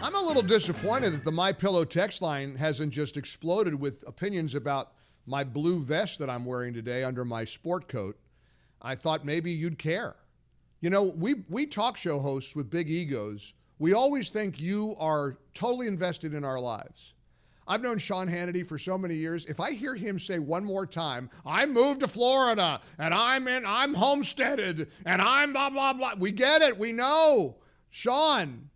I'm a little disappointed that the MyPillow text line hasn't just exploded with opinions about my blue vest that I'm wearing today under my sport coat. I thought maybe you'd care. You know, we talk show hosts with big egos, we always think you are totally invested in our lives. I've known Sean Hannity for so many years. If I hear him say one more time, I moved to Florida and I'm homesteaded and I'm blah, blah, blah. We get it. We know. Sean.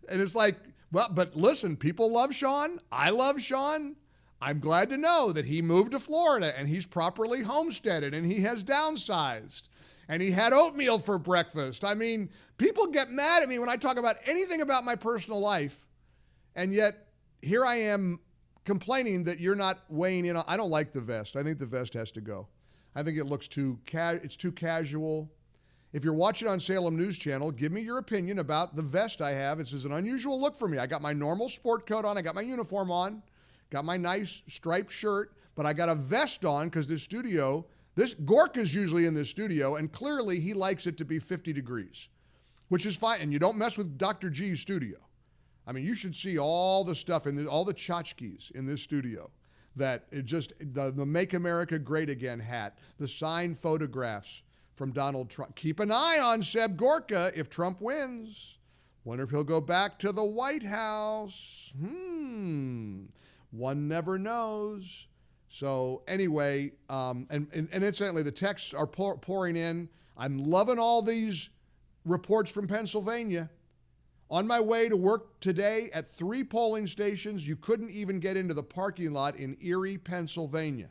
And it's like, well, but listen, people love Sean. I love Sean. I'm glad to know that he moved to Florida and he's properly homesteaded and he has downsized and he had oatmeal for breakfast. I mean, people get mad at me when I talk about anything about my personal life, and yet here I am complaining that you're not weighing in on. I don't like the vest. I think the vest has to go. I think it looks it's too casual. If you're watching on Salem News Channel, give me your opinion about the vest I have. It's an unusual look for me. I got my normal sport coat on. I got my uniform on. Got my nice striped shirt. But I got a vest on because Gorka's usually in this studio, and clearly he likes it to be 50 degrees, which is fine. And you don't mess with Dr. G's studio. I mean, you should see all the stuff all the tchotchkes in this studio. That it just, the Make America Great Again hat, the signed photographs from Donald Trump. Keep an eye on Seb Gorka if Trump wins. Wonder if he'll go back to the White House. One never knows. So anyway, and incidentally, the texts are pouring in. I'm loving all these reports from Pennsylvania. On my way to work today at 3 polling stations, you couldn't even get into the parking lot in Erie, Pennsylvania.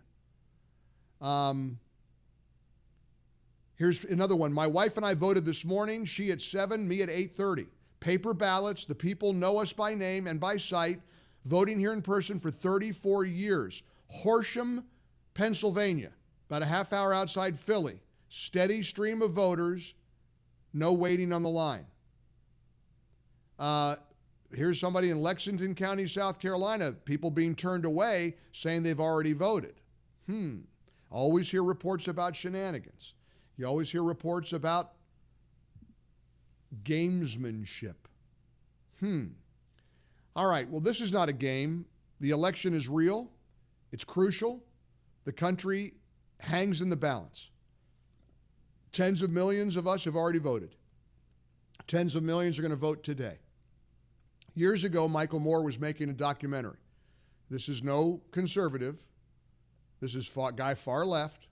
Here's another one. My wife and I voted this morning. She at 7, me at 8:30. Paper ballots. The people know us by name and by sight. Voting here in person for 34 years. Horsham, Pennsylvania. About a half hour outside Philly. Steady stream of voters. No waiting on the line. Here's somebody in Lexington County, South Carolina. People being turned away saying they've already voted. Always hear reports about shenanigans. You always hear reports about gamesmanship. All right, well, this is not a game. The election is real. It's crucial. The country hangs in the balance. Tens of millions of us have already voted. Tens of millions are going to vote today. Years ago, Michael Moore was making a documentary. This is no conservative. This is guy far left.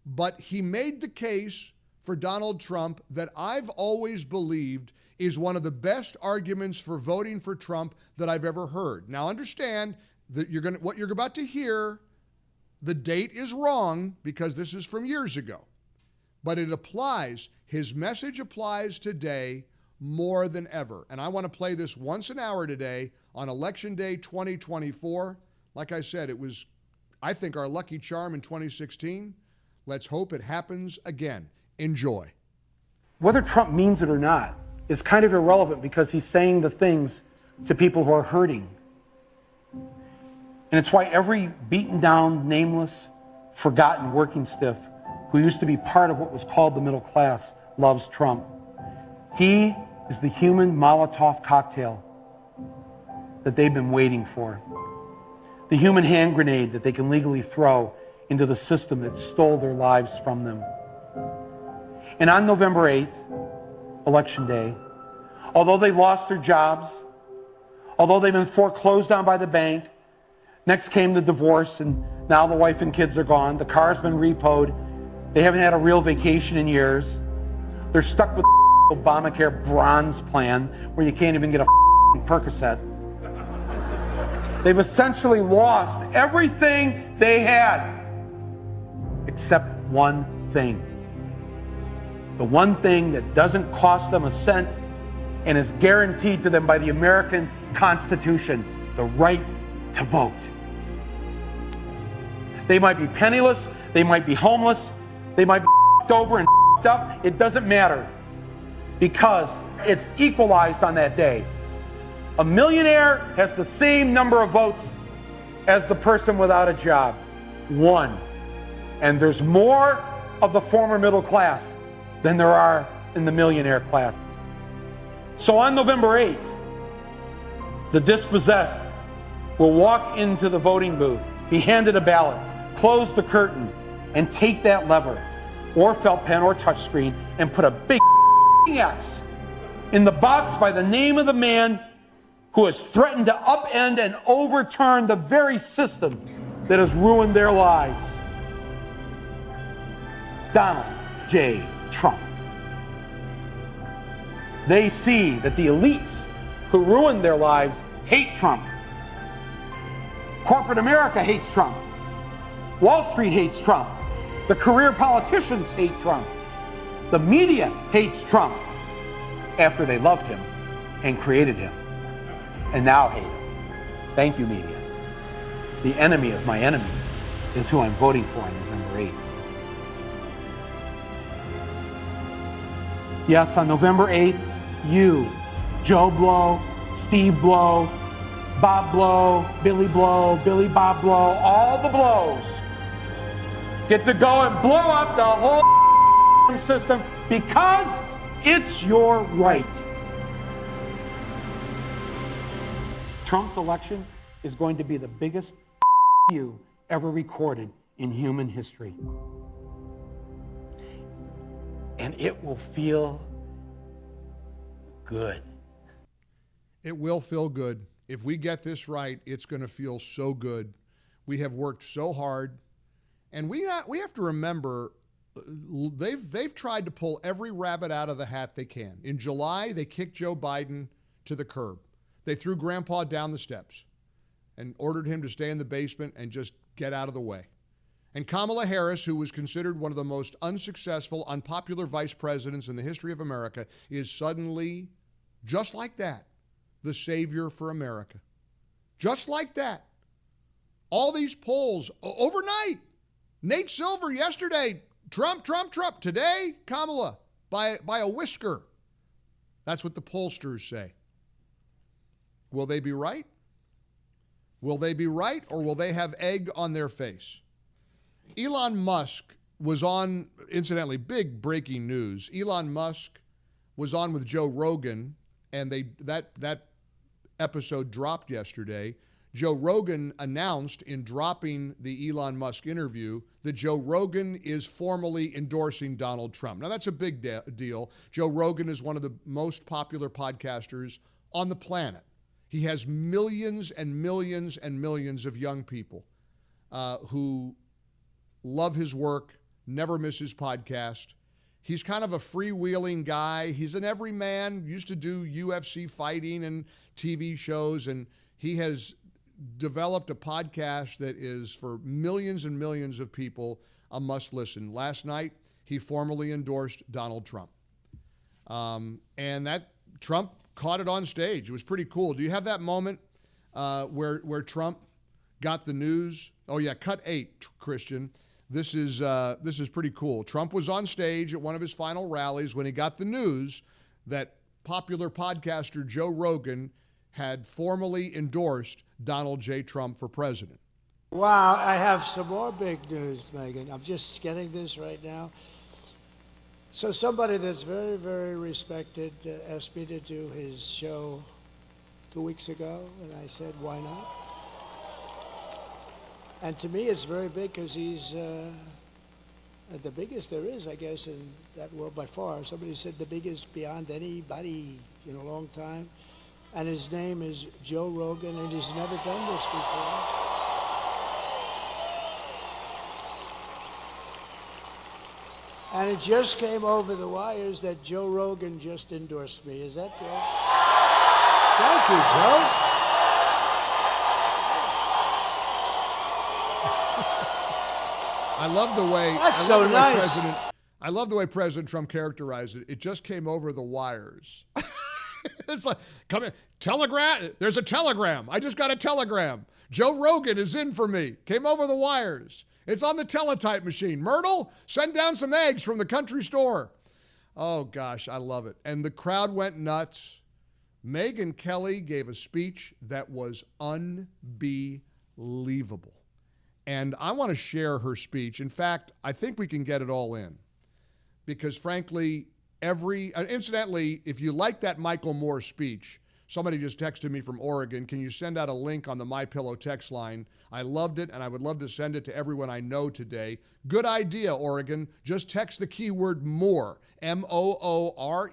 But he made the case for Donald Trump that I've always believed is one of the best arguments for voting for Trump that I've ever heard. Now understand that what you're about to hear, the date is wrong because this is from years ago. But it applies. His message applies today more than ever. And I want to play this once an hour today on Election Day 2024. Like I said, it was, I think, our lucky charm in 2016. Let's hope it happens again. Enjoy. Whether Trump means it or not is kind of irrelevant because he's saying the things to people who are hurting. And it's why every beaten down, nameless, forgotten working stiff who used to be part of what was called the middle class loves Trump. He is the human Molotov cocktail that they've been waiting for. The human hand grenade that they can legally throw into the system that stole their lives from them. And on November 8th, Election Day, although they lost their jobs, although they've been foreclosed on by the bank, next came the divorce, and now the wife and kids are gone, the car's been repoed, they haven't had a real vacation in years, they're stuck with the Obamacare bronze plan where you can't even get a Percocet. They've essentially lost everything they had except one thing. The one thing that doesn't cost them a cent and is guaranteed to them by the American Constitution, the right to vote. They might be penniless, they might be homeless, they might be over and up, it doesn't matter because it's equalized on that day. A millionaire has the same number of votes as the person without a job. One. And there's more of the former middle class than there are in the millionaire class. So on November 8th, the dispossessed will walk into the voting booth, be handed a ballot, close the curtain, and take that lever, or felt pen or touchscreen, and put a big X in the box by the name of the man who has threatened to upend and overturn the very system that has ruined their lives. Donald J. Trump. They see that the elites who ruined their lives hate Trump. Corporate America hates Trump. Wall Street hates Trump. The career politicians hate Trump. The media hates Trump after they loved him and created him, and now hate him. Thank you, media. The enemy of my enemy is who I'm voting for on November 8th. Yes, on November 8th, you, Joe Blow, Steve Blow, Bob Blow, Billy Bob Blow, all the blows get to go and blow up the whole system because it's your right. Trump's election is going to be the biggest you ever recorded in human history. And it will feel good. It will feel good. If we get this right, it's going to feel so good. We have worked so hard. And we have to remember, they've tried to pull every rabbit out of the hat they can. In July, they kicked Joe Biden to the curb. They threw Grandpa down the steps and ordered him to stay in the basement and just get out of the way. And Kamala Harris, who was considered one of the most unsuccessful, unpopular vice presidents in the history of America, is suddenly, just like that, the savior for America. Just like that. All these polls overnight. Nate Silver yesterday, Trump. Today, Kamala, by a whisker. That's what the pollsters say. Will they be right? Will they be right, or will they have egg on their face? Elon Musk was on, incidentally, big breaking news. Elon Musk was on with Joe Rogan, and that episode dropped yesterday. Joe Rogan announced in dropping the Elon Musk interview that Joe Rogan is formally endorsing Donald Trump. Now, that's a big deal. Joe Rogan is one of the most popular podcasters on the planet. He has millions and millions and millions of young people who love his work, never miss his podcast. He's kind of a freewheeling guy. He's an everyman, used to do UFC fighting and TV shows, and he has developed a podcast that is, for millions and millions of people, a must listen. Last night, he formally endorsed Donald Trump. And that Trump caught it on stage. It was pretty cool. Do you have that moment where Trump got the news? Oh yeah, cut 8, Christian. This is pretty cool. Trump was on stage at one of his final rallies when he got the news that popular podcaster Joe Rogan had formally endorsed Donald J. Trump for president. Wow, I have some more big news, Megyn. I'm just getting this right now. So somebody that's very, very respected asked me to do his show 2 weeks ago, and I said, why not? And to me, it's very big because he's the biggest there is, I guess, in that world by far. Somebody said the biggest beyond anybody in a long time. And his name is Joe Rogan, and he's never done this before. And it just came over the wires that Joe Rogan just endorsed me. Is that right? Thank you, Joe. I love the way That's so nice. I love the way President Trump characterized it. It just came over the wires. It's like, come in, telegram. There's a telegram. I just got a telegram. Joe Rogan is in for me. Came over the wires. It's on the teletype machine. Myrtle, send down some eggs from the country store. Oh gosh, I love it. And the crowd went nuts. Megyn Kelly gave a speech that was unbelievable. And I want to share her speech. In fact, I think we can get it all in. Because frankly, Incidentally, if you like that Michael Moore speech, somebody just texted me from Oregon. Can you send out a link on the MyPillow text line? I loved it, and I would love to send it to everyone I know today. Good idea, Oregon. Just text the keyword MORE, MOORE,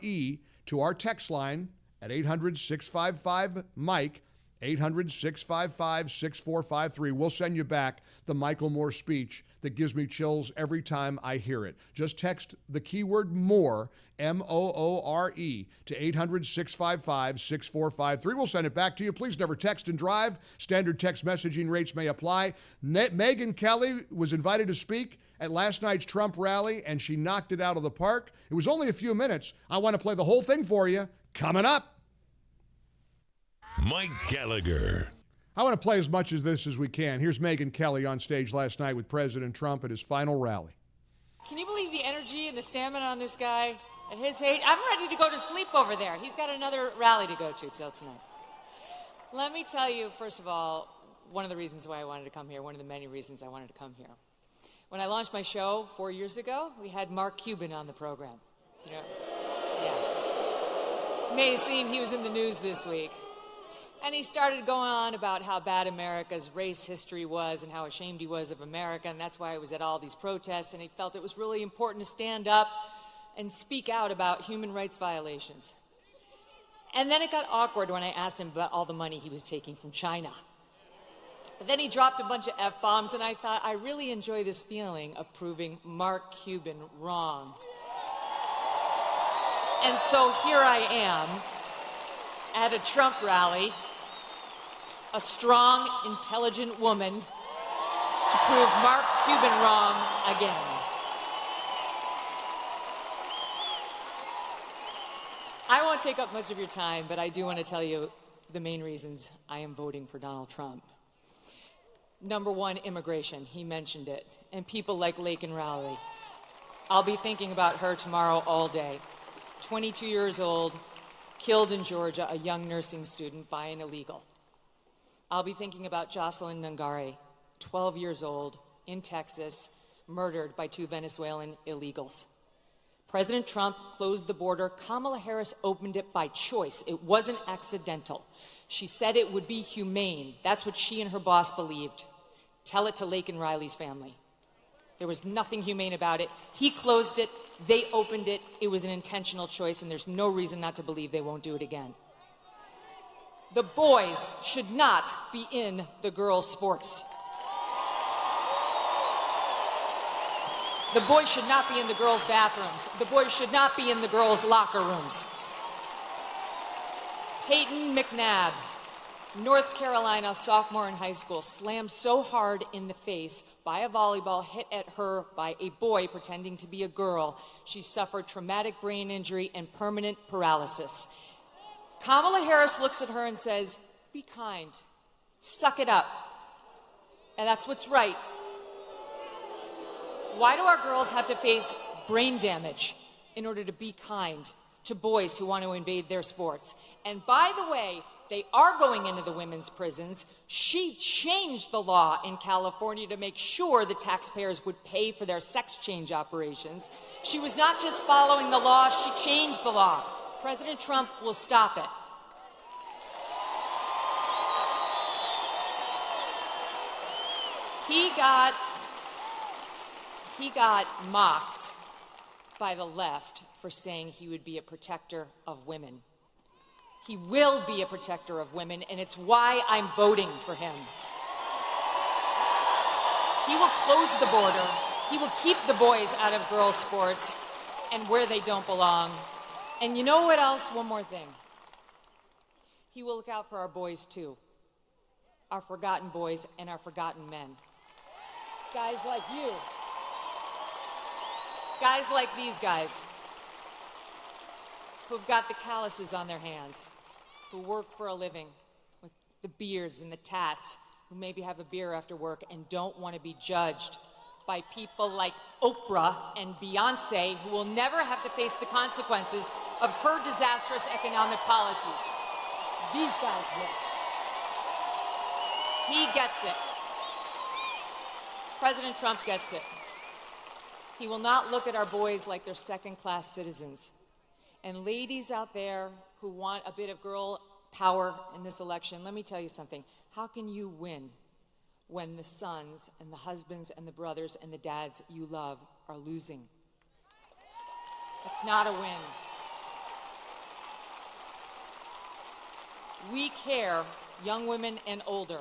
to our text line at 800-655-MIKE, 800-655-6453. We'll send you back the Michael Moore speech that gives me chills every time I hear it. Just text the keyword MORE, MOORE, to 800-655-6453. We'll send it back to you. Please never text and drive. Standard text messaging rates may apply. Megyn Kelly was invited to speak at last night's Trump rally, and she knocked it out of the park. It was only a few minutes. I want to play the whole thing for you. Coming up. Mike Gallagher. I want to play as much of this as we can. Here's Megyn Kelly on stage last night with President Trump at his final rally. Can you believe the energy and the stamina on this guy at his age? I'm ready to go to sleep over there. He's got another rally to go to till tonight. Let me tell you, first of all, one of the reasons why I wanted to come here, one of the many reasons I wanted to come here. When I launched my show 4 years ago, we had Mark Cuban on the program. You know, yeah. You may have seen he was in the news this week. And he started going on about how bad America's race history was and how ashamed he was of America, and that's why he was at all these protests, and he felt it was really important to stand up and speak out about human rights violations. And then it got awkward when I asked him about all the money he was taking from China. But then he dropped a bunch of F-bombs, and I thought, I really enjoy this feeling of proving Mark Cuban wrong. And so here I am at a Trump rally, a strong, intelligent woman to prove Mark Cuban wrong again. I won't take up much of your time, but I do want to tell you the main reasons I am voting for Donald Trump. Number one, immigration. He mentioned it. And people like Laken Riley. I'll be thinking about her tomorrow all day. 22 years old, killed in Georgia, a young nursing student by an illegal. I'll be thinking about Jocelyn Nungare, 12 years old, in Texas, murdered by 2 Venezuelan illegals. President Trump closed the border. Kamala Harris opened it by choice. It wasn't accidental. She said it would be humane. That's what she and her boss believed. Tell it to Laken Riley's family. There was nothing humane about it. He closed it. They opened it. It was an intentional choice, and there's no reason not to believe they won't do it again. The boys should not be in the girls' sports. The boys should not be in the girls' bathrooms. The boys should not be in the girls' locker rooms. Peyton McNabb, North Carolina sophomore in high school, slammed so hard in the face by a volleyball hit at her by a boy pretending to be a girl, she suffered traumatic brain injury and permanent paralysis. Kamala Harris looks at her and says, be kind, suck it up. And that's what's right. Why do our girls have to face brain damage in order to be kind to boys who want to invade their sports? And by the way, they are going into the women's prisons. She changed the law in California to make sure the taxpayers would pay for their sex change operations. She was not just following the law, she changed the law. President Trump will stop it. He got mocked by the left for saying he would be a protector of women. He will be a protector of women, and it's why I'm voting for him. He will close the border. He will keep the boys out of girls' sports and where they don't belong. And you know what else? One more thing. He will look out for our boys, too. Our forgotten boys and our forgotten men. Guys like you. Guys like these guys who've got the calluses on their hands, who work for a living with the beards and the tats, who maybe have a beer after work and don't want to be judged by people like Oprah and Beyonce, who will never have to face the consequences of her disastrous economic policies. These guys will. He gets it. President Trump gets it. He will not look at our boys like they're second-class citizens. And ladies out there who want a bit of girl power in this election, let me tell you something. How can you win when the sons and the husbands and the brothers and the dads you love are losing? It's not a win. We care, young women and older,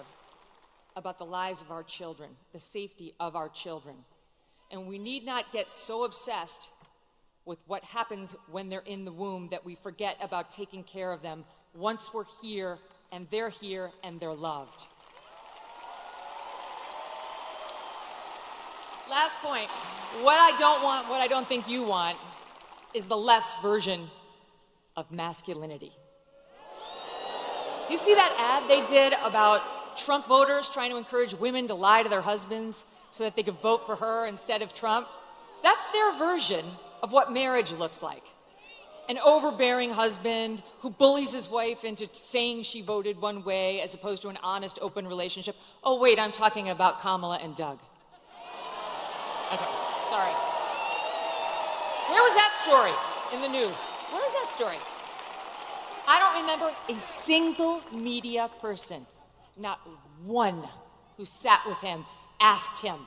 about the lives of our children, the safety of our children. And we need not get so obsessed with what happens when they're in the womb that we forget about taking care of them once we're here and they're loved. Last point, what I don't want, what I don't think you want, is the left's version of masculinity. You see that ad they did about Trump voters trying to encourage women to lie to their husbands so that they could vote for her instead of Trump? That's their version of what marriage looks like. An overbearing husband who bullies his wife into saying she voted one way as opposed to an honest, open relationship. Oh, wait, I'm talking about Kamala and Doug. Okay, sorry. Where was that story in the news? Where was that story? I don't remember a single media person, not one, who sat with him, asked him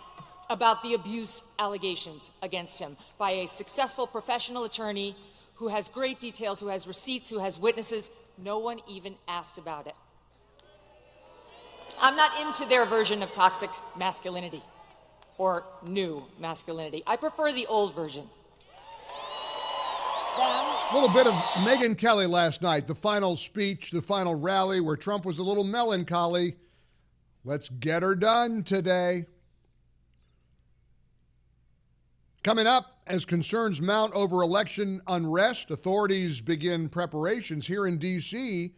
about the abuse allegations against him by a successful professional attorney who has great details, who has receipts, who has witnesses. No one even asked about it. I'm not into their version of toxic masculinity or new masculinity. I prefer the old version. A little bit of Megyn Kelly last night, the final speech, the final rally where Trump was a little melancholy. Let's get her done today. Coming up, as concerns mount over election unrest, authorities begin preparations here in D.C.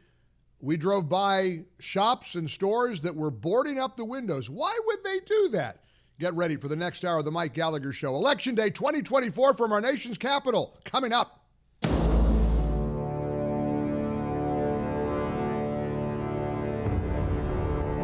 We drove by shops and stores that were boarding up the windows. Why would they do that? Get ready for the next hour of the Mike Gallagher Show. Election Day 2024 from our nation's capital, coming up.